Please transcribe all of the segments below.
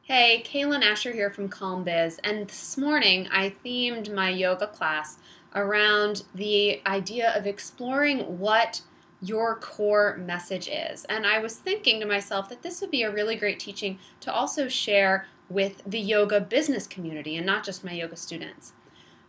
Hey, Cailen Ascher here from Calm Biz, and this morning I themed my yoga class around the idea of exploring what your core message is. And I was thinking to myself that this would be a really great teaching to also share with the yoga business community and not just my yoga students.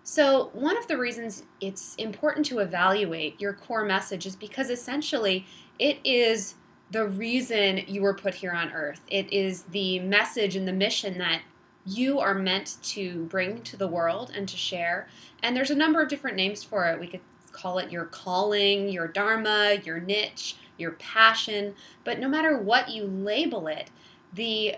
So, one of the reasons it's important to evaluate your core message is because essentially it is the reason you were put here on earth. It is the message and the mission that you are meant to bring to the world and to share. And there's a number of different names for it. We could call it your calling, your dharma, your niche, your passion. But no matter what you label it, the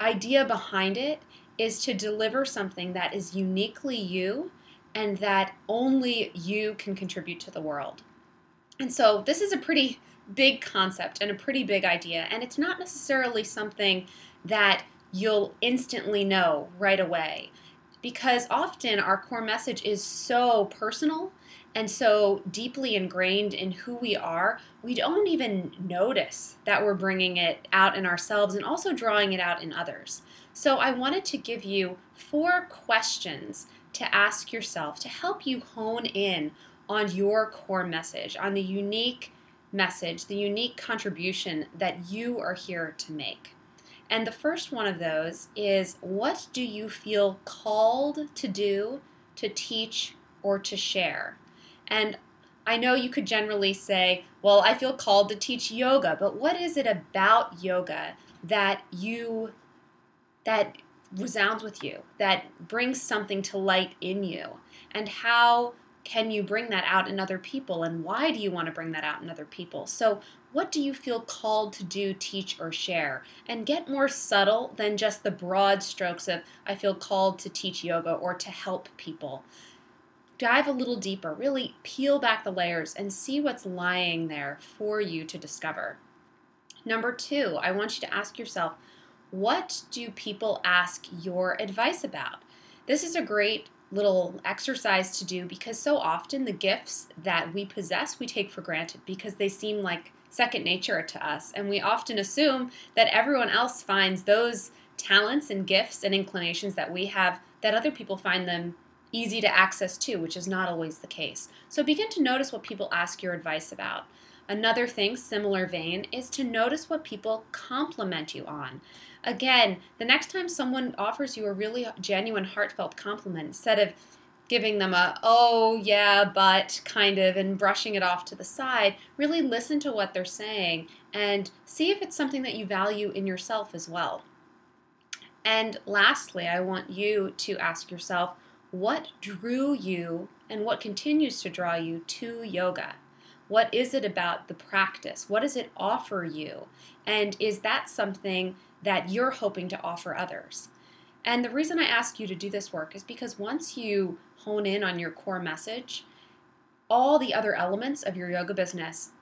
idea behind it is to deliver something that is uniquely you and that only you can contribute to the world. And so this is a pretty big concept and a pretty big idea, and it's not necessarily something that you'll instantly know right away because often our core message is so personal and so deeply ingrained in who we are, we don't even notice that we're bringing it out in ourselves and also drawing it out in others. So I wanted to give you 4 questions to ask yourself to help you hone in on your core message, on the unique message, the unique contribution that you are here to make. And the first one of those is, what do you feel called to do, to teach, or to share? And I know you could generally say, well, I feel called to teach yoga, but what is it about yoga that resounds with you, that brings something to light in you? And how can you bring that out in other people, and why do you want to bring that out in other people? So what do you feel called to do, teach, or share? And get more subtle than just the broad strokes of I feel called to teach yoga or to help people. Dive a little deeper, really peel back the layers and see what's lying there for you to discover. Number 2, I want you to ask yourself, what do people ask your advice about? This is a great little exercise to do because so often the gifts that we possess we take for granted because they seem like second nature to us, and we often assume that everyone else finds those talents and gifts and inclinations that we have, that other people find them easy to access too, which is not always the case. So begin to notice what people ask your advice about. Another thing, similar vein, is to notice what people compliment you on. Again, the next time someone offers you a really genuine, heartfelt compliment, instead of giving them a, oh yeah, but kind of, and brushing it off to the side, really listen to what they're saying and see if it's something that you value in yourself as well. And lastly, I want you to ask yourself, what drew you and what continues to draw you to yoga? What is it about the practice? What does it offer you? And is that something that you're hoping to offer others? And the reason I ask you to do this work is because once you hone in on your core message, all the other elements of your yoga business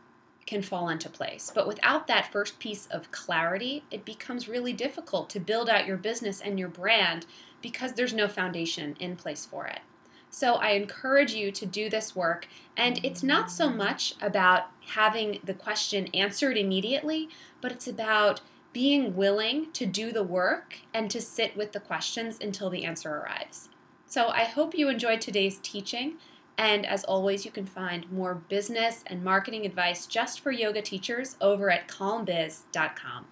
can fall into place. But without that first piece of clarity, it becomes really difficult to build out your business and your brand because there's no foundation in place for it. So I encourage you to do this work, and it's not so much about having the question answered immediately, but it's about being willing to do the work and to sit with the questions until the answer arrives. So I hope you enjoyed today's teaching, and as always, you can find more business and marketing advice just for yoga teachers over at calmbiz.com.